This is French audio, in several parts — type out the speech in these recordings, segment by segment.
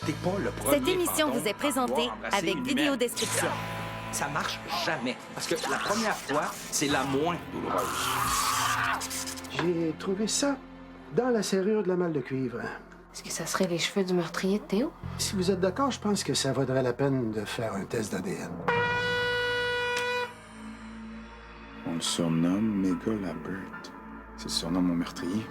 T'es pas le premier Cette émission fantôme vous est à présentée vouloir embrasser avec une vidéo humaine. description. Ça marche jamais. Parce que la première fois, c'est la moins douloureuse. J'ai trouvé ça dans la serrure de la malle de cuivre. Est-ce que ça serait les cheveux du meurtrier de Théo? Si vous êtes d'accord, je pense que ça vaudrait la peine de faire un test d'ADN. On le surnomme Megalabert. C'est le surnom de mon meurtrier.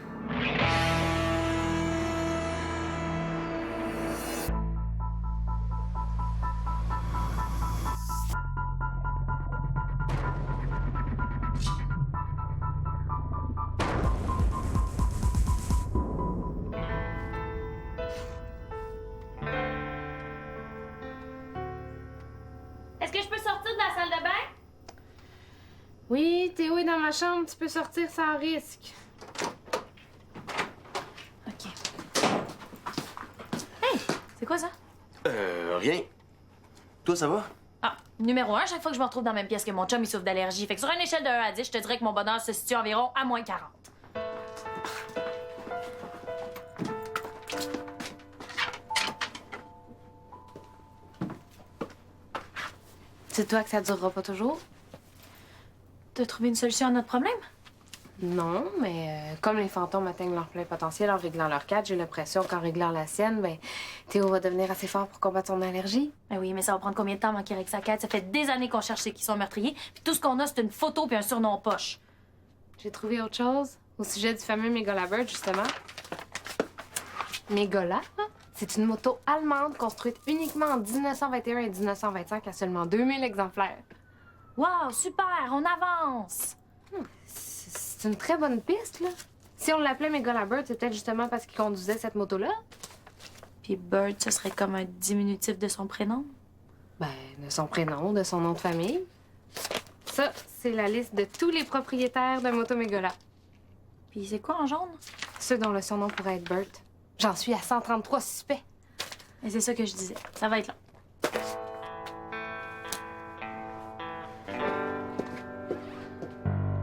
Est-ce que je peux sortir de la salle de bain? Oui, Théo est dans ma chambre, tu peux sortir sans risque. OK. Hey! C'est quoi ça? Rien. Toi, ça va? Ah, numéro 1, chaque fois que je me retrouve dans la même pièce que mon chum, il souffre d'allergie. Fait que sur une échelle de 1 à 10, je te dirais que mon bonheur se situe environ à moins 40. C'est toi que ça durera pas toujours? T'as trouvé une solution à notre problème? Non, mais comme les fantômes atteignent leur plein potentiel en réglant leur cadre, j'ai l'impression qu'en réglant la sienne, ben Théo va devenir assez fort pour combattre son allergie. Ben oui, mais ça va prendre combien de temps avant qu'il règle sa quête? Ça fait des années qu'on cherche c'est qui sont meurtriers, puis tout ce qu'on a, c'est une photo puis un surnom poche. J'ai trouvé autre chose au sujet du fameux Megalabert, justement. Megala, c'est une moto allemande construite uniquement en 1921 et 1925 à seulement 2000 exemplaires. Wow, super, on avance! C'est une très bonne piste, là. Si on l'appelait Megalabert, c'est peut-être justement parce qu'il conduisait cette moto-là. Puis Bird, ce serait comme un diminutif de son prénom? Ben, de son prénom, de son nom de famille. Ça, c'est la liste de tous les propriétaires de moto Megala. Puis c'est quoi en jaune? Ceux dont le surnom pourrait être Bert. J'en suis à 133 suspects. Et c'est ça que je disais. Ça va être long.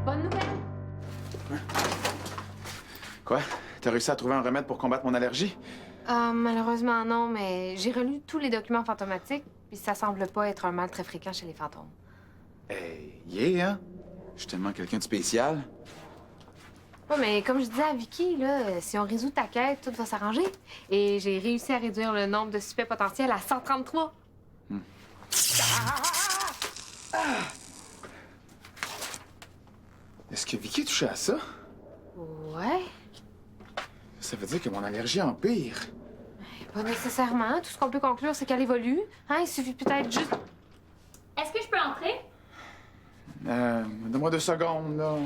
Bonne nouvelle! Quoi? T'as réussi à trouver un remède pour combattre mon allergie? Malheureusement, non, mais j'ai relu tous les documents fantomatiques, puis ça semble pas être un mal très fréquent chez les fantômes. Hey, yeah, hein? Je suis tellement quelqu'un de spécial. Ouais, mais comme je disais à Vicky, là, si on résout ta quête, tout va s'arranger. Et j'ai réussi à réduire le nombre de suspects potentiels à 133. Est-ce que Vicky est touchée à ça? Ouais. Ça veut dire que mon allergie empire. Pas nécessairement. Tout ce qu'on peut conclure, c'est qu'elle évolue. Hein, il suffit peut-être juste... Est-ce que je peux entrer? Donne-moi 2 secondes, là.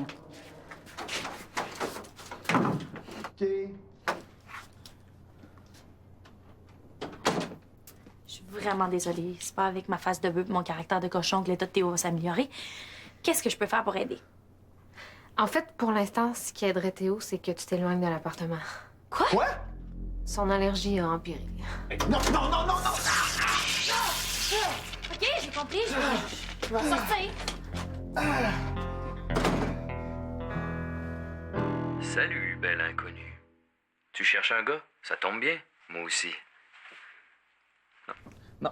OK. Je suis vraiment désolée. C'est pas avec ma face de bœuf et mon caractère de cochon que l'état de Théo va s'améliorer. Qu'est-ce que je peux faire pour aider? En fait, pour l'instant, ce qui aiderait Théo, c'est que tu t'éloignes de l'appartement. Quoi? Son allergie a empiré. Non, non, non, non, non! OK, j'ai compris. Je vais sortir. Salut, belle inconnue. Tu cherches un gars? Ça tombe bien. Moi aussi. Non.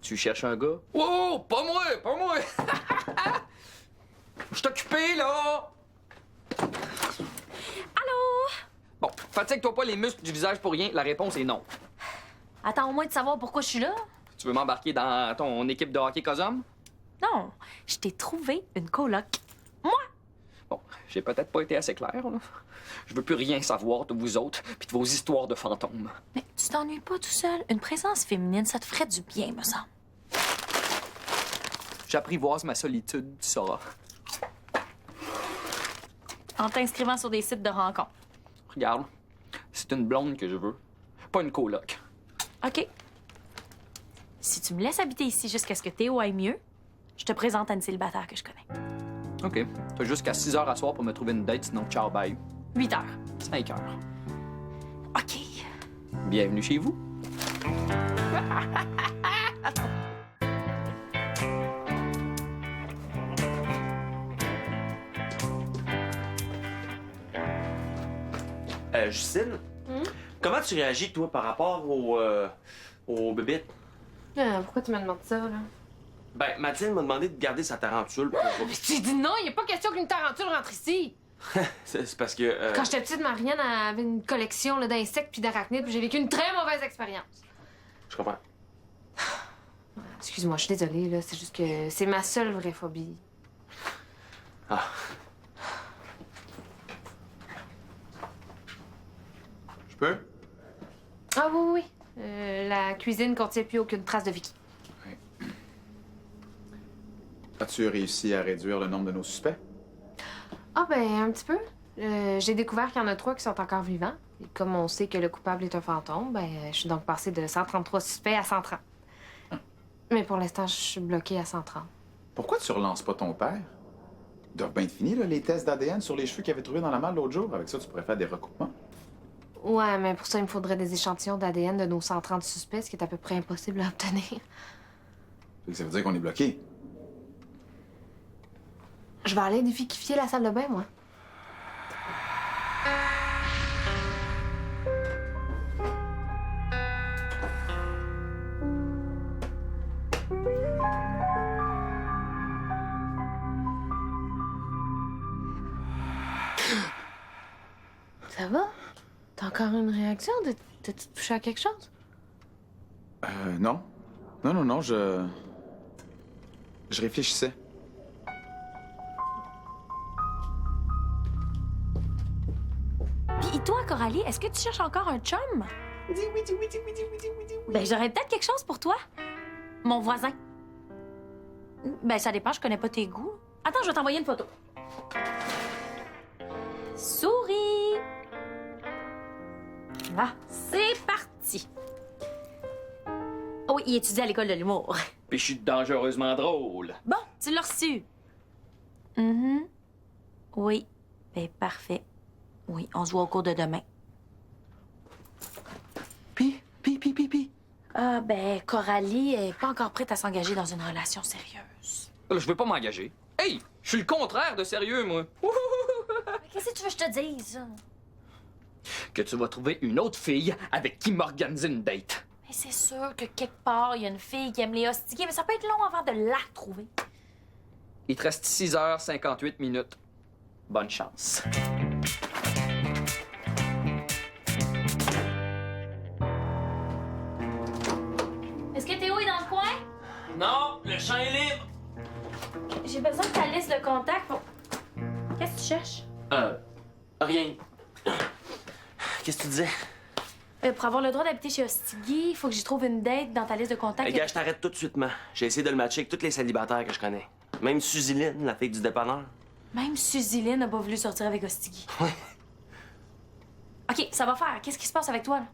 Tu cherches un gars? Wow, pas moi, pas moi! Je suis occupé, là! Allô? Bon, fatigue-toi pas les muscles du visage pour rien. La réponse est non. Attends au moins de savoir pourquoi je suis là. Tu veux m'embarquer dans ton équipe de hockey Cosum? Non, je t'ai trouvé une coloc. Moi? Bon, j'ai peut-être pas été assez clair, là. Je veux plus rien savoir de vous autres puis de vos histoires de fantômes. Mais tu t'ennuies pas tout seul. Une présence féminine, ça te ferait du bien, me semble. J'apprivoise ma solitude, tu sauras. En t'inscrivant sur des sites de rencontres. Regarde, c'est une blonde que je veux, pas une coloc. OK. Si tu me laisses habiter ici jusqu'à ce que Théo aille mieux, je te présente à une célibataire que je connais. OK. T'as jusqu'à 6 heures à soir pour me trouver une date, sinon ciao, bye. 8 heures. 5 heures. OK. Bienvenue chez vous. Justine, comment tu réagis, toi, par rapport au bébé? Pourquoi tu me demandes ça, là? Ben, Mathilde m'a demandé de garder sa tarentule pour... Mais tu dis non, il a pas question qu'une tarentule rentre ici! C'est parce que... Quand j'étais petite, Marianne avait une collection là, d'insectes puis d'arachnides, puis j'ai vécu une très mauvaise expérience. Je comprends. Excuse-moi, je suis désolée, là. C'est juste que c'est ma seule vraie phobie. Ah. Je peux? Ah oui, oui. La cuisine contient plus aucune trace de Vicky. As-tu réussi à réduire le nombre de nos suspects? Ah ben, un petit peu. J'ai découvert qu'il y en a 3 qui sont encore vivants. Et comme on sait que le coupable est un fantôme, ben, je suis donc passée de 133 suspects à 130. Mais pour l'instant, je suis bloquée à 130. Pourquoi tu relances pas ton père? Ils doivent bien être finis, là, les tests d'ADN sur les cheveux qu'il avait trouvés dans la malle l'autre jour. Avec ça, tu pourrais faire des recoupements. Ouais, mais pour ça, il me faudrait des échantillons d'ADN de nos 130 suspects, ce qui est à peu près impossible à obtenir. Ça veut dire qu'on est bloqué. Je vais aller déviquifier la salle de bain, moi. Ça va? T'as encore une réaction? T'as-tu touché à quelque chose? Non. Non, je réfléchissais. Puis toi, Coralie, est-ce que tu cherches encore un chum? Ben, j'aurais peut-être quelque chose pour toi. Mon voisin. Ben, ça dépend, je connais pas tes goûts. Attends, je vais t'envoyer une photo. Souris! Là, c'est parti. Oh oui, il étudie à l'école de l'humour. Puis je suis dangereusement drôle. Bon, tu l'as reçu. Oui. Ben, parfait. Oui, on se voit au cours de demain. Puis. Ah, ben, Coralie est pas encore prête à s'engager dans une relation sérieuse. Là, je veux pas m'engager. Hey, je suis le contraire de sérieux, moi. Qu'est-ce que tu veux que je te dise? Que tu vas trouver une autre fille avec qui m'organiser une date. Mais c'est sûr que quelque part, il y a une fille qui aime les hostiquer, mais ça peut être long avant de la trouver. Il te reste 6h58 minutes. Bonne chance. Est-ce que Théo est dans le coin? Non, le champ est libre! J'ai besoin de ta liste de contacts pour... Qu'est-ce que tu cherches? Rien. Qu'est-ce que tu disais? Pour avoir le droit d'habiter chez Hostigui, il faut que j'y trouve une date dans ta liste de contacts. Gars, je t'arrête tout de suite, man. J'ai essayé de le matcher avec tous les célibataires que je connais. Même Suziline, la fille du dépanneur. Même Suziline n'a pas voulu sortir avec Hostigui. Ouais. OK, ça va faire. Qu'est-ce qui se passe avec toi, là?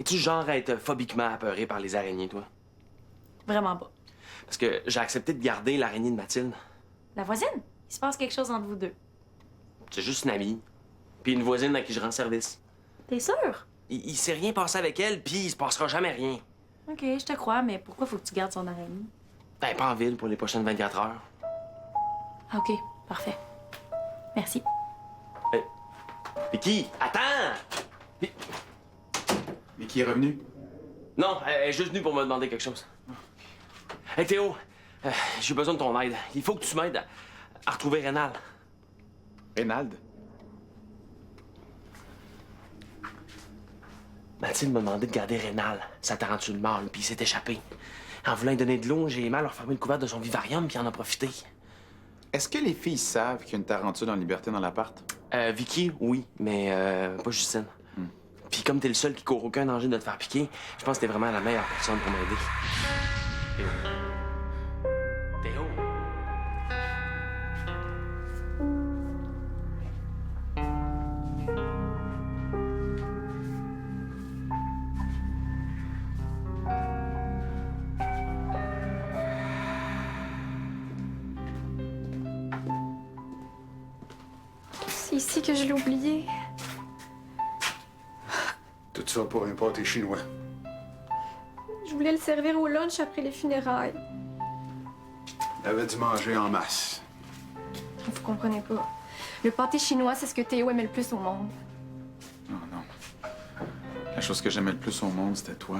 Es-tu genre à être phobiquement apeuré par les araignées, toi? Vraiment pas. Parce que j'ai accepté de garder l'araignée de Mathilde. La voisine? Il se passe quelque chose entre vous deux. C'est juste une amie. Puis une voisine à qui je rends service. T'es sûr? Il s'est rien passé avec elle, puis il se passera jamais rien. OK, je te crois, mais pourquoi faut que tu gardes son araignée? Ben, pas en ville pour les prochaines 24 heures. Ah, OK, parfait. Merci. Vicky, attends! Mais qui est revenu? Non, elle est juste venue pour me demander quelque chose. Hey Théo, j'ai besoin de ton aide. Il faut que tu m'aides à retrouver Rénal. Reynald? Mathilde m'a demandé de garder Rénal, sa tarentule mâle, puis il s'est échappé. En voulant lui donner de l'eau, j'ai mal refermé le couvercle de son vivarium, puis il en a profité. Est-ce que les filles savent qu'il y a une tarentule en liberté dans l'appart? Vicky, oui, mais pas Justine. Puis comme t'es le seul qui court aucun danger de te faire piquer, je pense que t'es vraiment la meilleure personne pour m'aider. Théo. C'est ici que je l'ai oublié. Tout ça pour un pâté chinois. Je voulais le servir au lunch après les funérailles. Il avait dû manger en masse. Vous comprenez pas. Le pâté chinois, c'est ce que Théo aimait le plus au monde. Non. chose que j'aimais le plus au monde, c'était toi.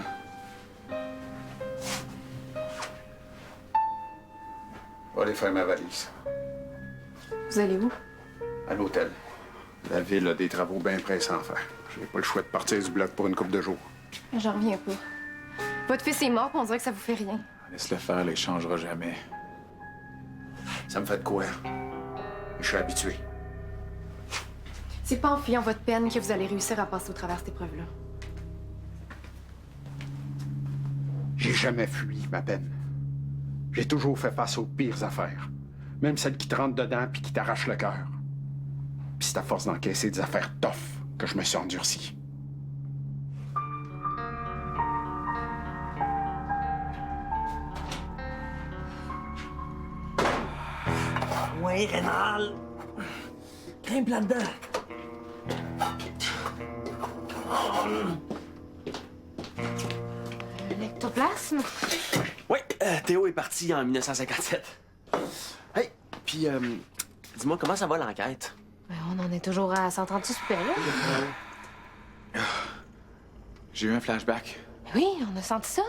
Je vais aller faire ma valise. Vous allez où? À l'hôtel. La ville a des travaux bien pressants à faire. J'ai pas le choix de partir du bloc pour une couple de jours. J'en reviens pas. Votre fils est mort, puis on dirait que ça vous fait rien. Laisse-le faire, il changera jamais. Ça me fait de quoi? Je suis habitué. C'est pas en fuyant votre peine que vous allez réussir à passer au travers cette épreuve-là. J'ai jamais fui ma peine. J'ai toujours fait face aux pires affaires. Même celles qui te rentrent dedans puis qui t'arrachent le cœur. Puis c'est à force d'encaisser des affaires tough que je me suis endurci. Ouais, Rénal. Grimpe là-dedans. L'ectoplasme? Oui, Théo est parti en 1957. Hey, puis, dis-moi, comment ça va l'enquête? Ben, on en est toujours à 130 suspects, là. J'ai eu un flashback. Oui, on a senti ça.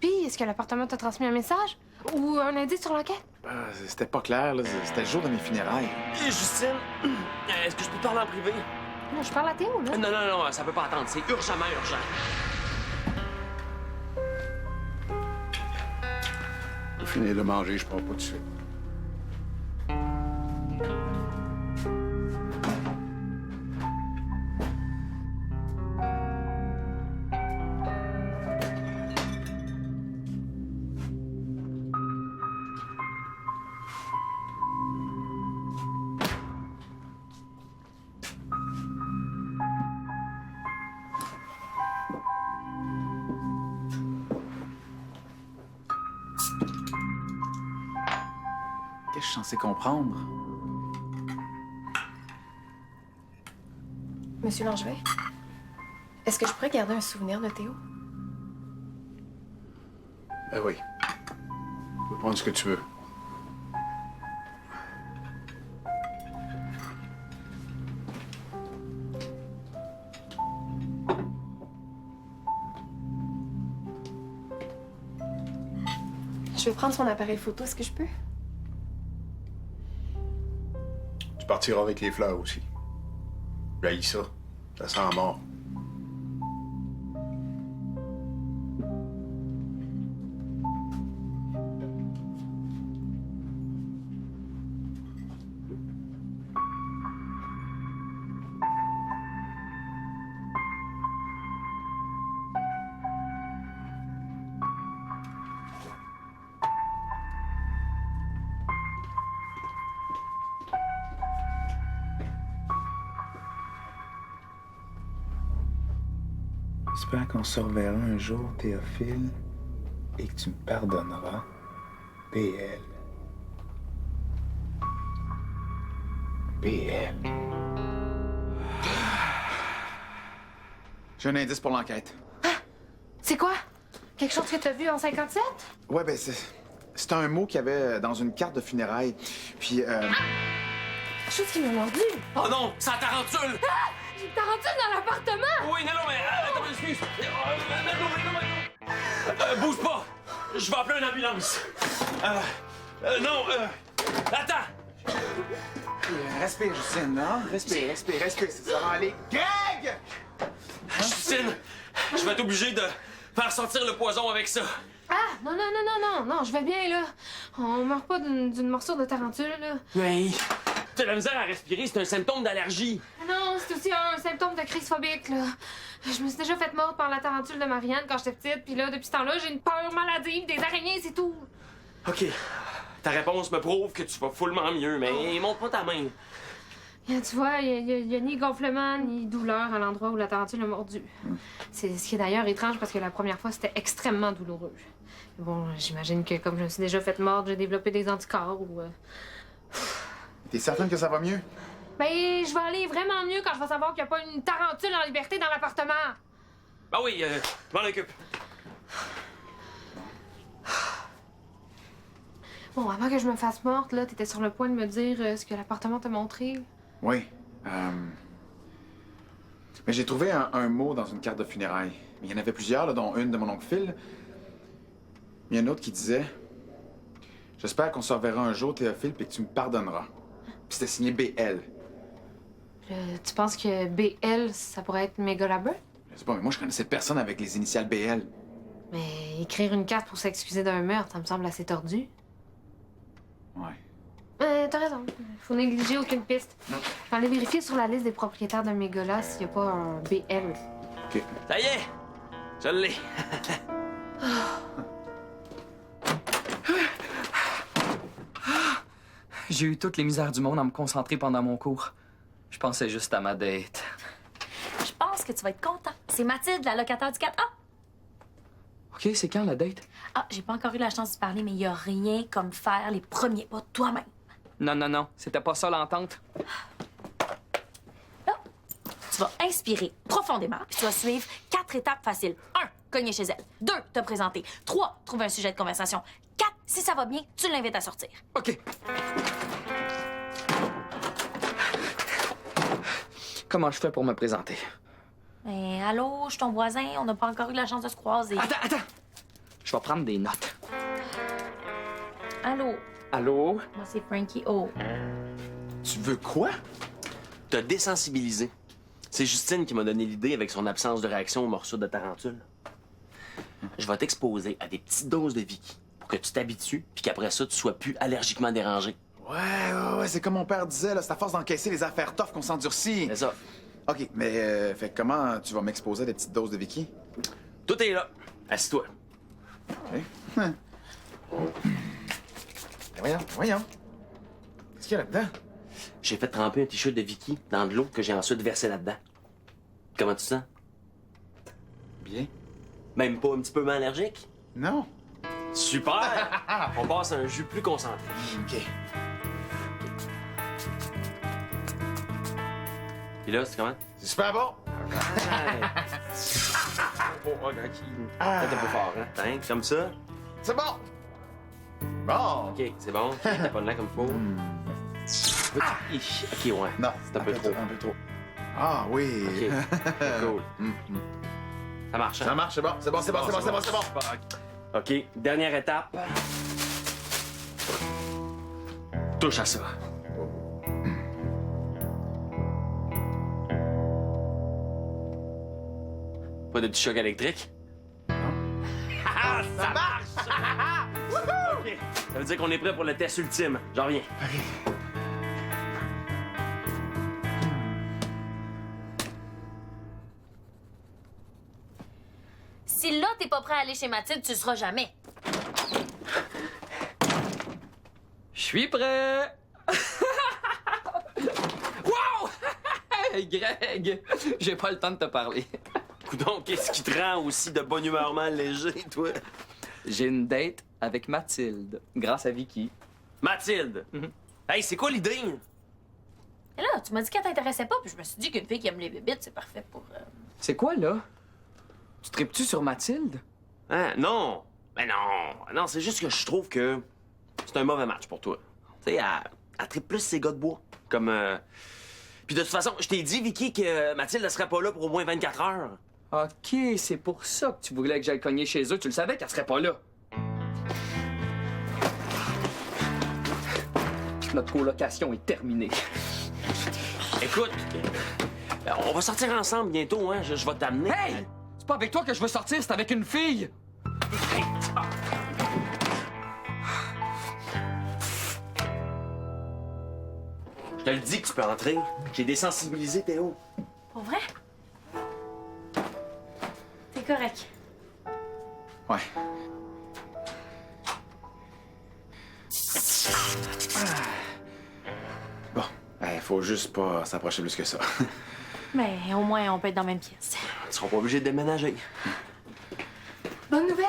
Puis, est-ce que l'appartement t'a transmis un message? Ou un indice sur l'enquête? C'était pas clair, là. C'était le jour de mes funérailles. Justine, est-ce que je peux te parler en privé? Non, je parle à Théo, là. Non, non, non, ça peut pas attendre. C'est urgemment urgent. Je vais finir de manger, je pars pas tout de suite. Qu'est-ce que je suis censé comprendre? Monsieur Langevin, est-ce que je pourrais garder un souvenir de Théo? Ben oui. Tu peux prendre ce que tu veux. Je vais prendre son appareil photo, est-ce que je peux? Tu partiras avec les fleurs aussi. J'haïs ça. Ça sent mort. J'espère qu'on se reverra un jour, Théophile, et que tu me pardonneras. PL. PL. J'ai un indice pour l'enquête. C'est quoi? Quelque chose que t'as vu en 57? Ouais, ben c'est un mot qu'il y avait dans une carte de funérailles. Puis, Quelque chose qui m'a mordu. Oh non, ça tarentule! J'ai une tarentule dans l'appartement! Oui, non, non, mais attends, excuse. Bouge pas! Je vais appeler une ambulance. Attends! respire, Justine, non? Respire. Ça va aller. Greg! Justine, je vais être obligé de faire sortir le poison avec ça. Ah! Non, je vais bien, là. On meurt pas d'une morsure de tarentule, là. Mais t'as la misère à respirer, c'est un symptôme d'allergie. Non, c'est aussi un symptôme de crise phobique, là. Je me suis déjà faite morte par la tarentule de Marianne quand j'étais petite, puis là, depuis ce temps-là, j'ai une peur maladive des araignées, c'est tout. OK. Ta réponse me prouve que tu vas fullement mieux, mais montre pas ta main. Tu vois, il y a ni gonflement, ni douleur à l'endroit où la tarentule a mordu. C'est ce qui est d'ailleurs étrange parce que la première fois, c'était extrêmement douloureux. Bon, j'imagine que comme je me suis déjà faite morte, j'ai développé des anticorps ou... T'es certaine que ça va mieux? Ben, je vais aller vraiment mieux quand je vais savoir qu'il n'y a pas une tarentule en liberté dans l'appartement. Ben oui, je m'en occupe. Bon, avant que je me fasse morte, là, t'étais sur le point de me dire ce que l'appartement t'a montré. Oui. Mais j'ai trouvé un mot dans une carte de funérailles. Il y en avait plusieurs, là, dont une de mon oncle Phil. Il y en a une autre qui disait « J'espère qu'on se reverra un jour, Théophile, puis que tu me pardonneras. » Puis c'était signé BL. Tu penses que BL, ça pourrait être Méga Labeur? Je sais pas, mais moi, je connaissais personne avec les initiales BL. Mais écrire une carte pour s'excuser d'un meurtre, ça me semble assez tordu. Ouais. T'as raison. Faut négliger aucune piste. Je vais aller vérifier sur la liste des propriétaires d'un mégola s'il n'y a pas un BL. OK. Ça y est! Je l'ai! J'ai eu toutes les misères du monde à me concentrer pendant mon cours. Je pensais juste à ma date. Je pense que tu vas être content. C'est Mathilde, la locataire du 4A. OK, c'est quand la date? Ah, j'ai pas encore eu la chance de parler, mais il y a rien comme faire les premiers pas toi-même. Non. C'était pas ça l'entente. Là, tu vas inspirer profondément, puis tu vas suivre 4 étapes faciles. 1, cogner chez elle. 2, te présenter. 3, trouver un sujet de conversation. 4, si ça va bien, tu l'invites à sortir. OK. Comment je fais pour me présenter? Ben, allô, je suis ton voisin, on n'a pas encore eu la chance de se croiser. Attends! Je vais prendre des notes. Allô, Allô? moi c'est Frankie O. Tu veux quoi? T'as désensibilisé. C'est Justine qui m'a donné l'idée avec son absence de réaction aux morsures de tarentule. Je vais t'exposer à des petites doses de Vicky pour que tu t'habitues, puis qu'après ça, tu sois plus allergiquement dérangé. Ouais, c'est comme mon père disait, là, c'est à force d'encaisser les affaires tough qu'on s'endurcit. C'est ça. OK, mais fait que comment tu vas m'exposer à des petites doses de Vicky? Tout est là. Assis-toi. OK. Ben voyons. Qu'est-ce qu'il y a là-dedans? J'ai fait tremper un t-shirt de Vicky dans de l'eau que j'ai ensuite versé là-dedans. Comment tu te sens? Bien. Même pas un petit peu allergique? Non. Super! On passe à un jus plus concentré. OK. Puis là, c'est comment? C'est super bon. Peut-être un peu fort, hein? Tiens, comme ça. C'est bon. Bon. OK, c'est bon. T'as pas de l'air comme faut. OK, ouais. Non, C'est un peu trop. Un peu trop. Ah oui. OK. Cool. Ça marche, hein? Ça marche, c'est bon. C'est bon. OK, dernière étape. Touche à ça. Pas de petit choc électrique? Non. Ça marche! OK. Ça veut dire qu'on est prêt pour le test ultime. J'en reviens. OK. Si là, t'es pas prêt à aller chez Mathilde, tu le seras jamais. Je suis prêt! Wow! Hey, Greg! J'ai pas le temps de te parler. Coudonc, qu'est-ce qui te rend aussi de bonne humeur léger, toi? J'ai une date avec Mathilde, grâce à Vicky. Mathilde! Hey, c'est quoi l'idée? Et là, tu m'as dit qu'elle t'intéressait pas, puis je me suis dit qu'une fille qui aime les bébites, c'est parfait pour... C'est quoi, là? Tu tripes-tu sur Mathilde? Hein? Non! Ben non! Non, c'est juste que je trouve que c'est un mauvais match pour toi. Tu sais, elle tripe plus ses gars de bois. Comme... Puis de toute façon, je t'ai dit, Vicky, que Mathilde ne serait pas là pour au moins 24 heures. OK, c'est pour ça que tu voulais que j'aille cogner chez eux. Tu le savais qu'elle serait pas là. Notre colocation est terminée. Écoute, on va sortir ensemble bientôt, hein? Je vais t'amener. Hey! C'est pas avec toi que je veux sortir, c'est avec une fille! Je te le dis que tu peux entrer. J'ai désensibilisé Théo. Pour vrai? T'es correct. Ouais. Bon, faut juste pas s'approcher plus que ça. Mais au moins, on peut être dans la même pièce. Ils seront pas obligés de déménager. Bonne nouvelle!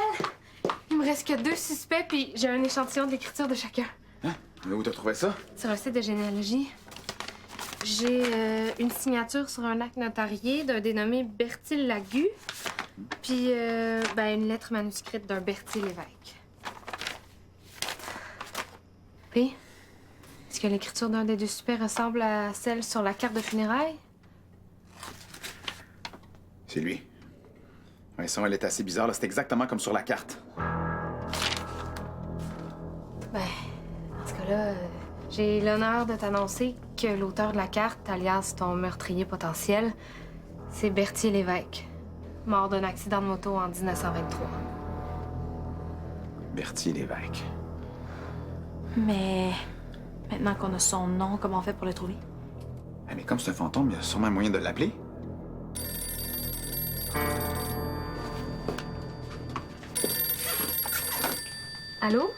Il me reste que 2 suspects, puis j'ai un échantillon d'écriture de chacun. Hein? Mais où t'as trouvé ça? Sur le site de généalogie, j'ai une signature sur un acte notarié d'un dénommé Bertil Lagu, puis une lettre manuscrite d'un Bertil Lévesque. Puis, est-ce que l'écriture d'un des 2 suspects ressemble à celle sur la carte de funérailles? C'est lui. Ouais, ça, elle est assez bizarre, là. C'est exactement comme sur la carte. Ben, dans ce cas-là, j'ai l'honneur de t'annoncer que l'auteur de la carte, alias ton meurtrier potentiel, c'est Berthier Lévesque, mort d'un accident de moto en 1923. Berthier Lévesque. Mais maintenant qu'on a son nom, comment on fait pour le trouver? Ah, mais comme c'est un fantôme, il y a sûrement un moyen de l'appeler. Allô?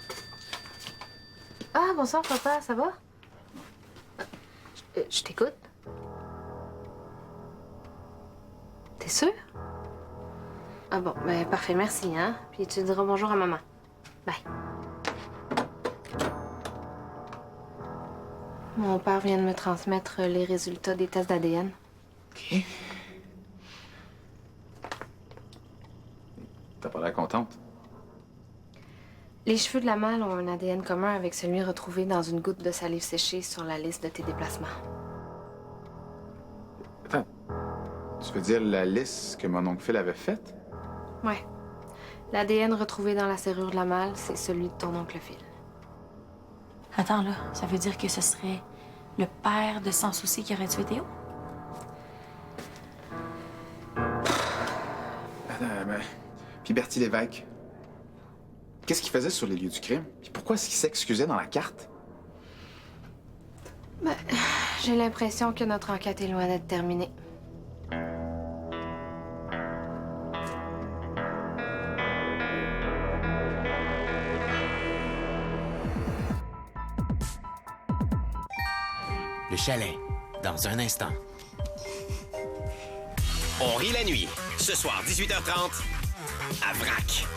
Ah, bonsoir, papa, ça va? Je t'écoute. T'es sûr? Ah bon, ben parfait, merci, hein? Puis tu diras bonjour à maman. Bye. Mon père vient de me transmettre les résultats des tests d'ADN. OK. T'as pas l'air contente. Les cheveux de la malle ont un ADN commun avec celui retrouvé dans une goutte de salive séchée sur la liste de tes déplacements. Attends. Tu veux dire la liste que mon oncle Phil avait faite? Ouais. L'ADN retrouvé dans la serrure de la malle, c'est celui de ton oncle Phil. Attends, là, ça veut dire que ce serait le père de Sans Souci qui aurait tué Théo? Ben... Puis Berthier Lévesque. Qu'est-ce qu'il faisait sur les lieux du crime? Puis pourquoi est-ce qu'il s'excusait dans la carte? Ben, j'ai l'impression que notre enquête est loin d'être terminée. Le chalet, dans un instant. On rit la nuit, ce soir 18h30, à Vrac.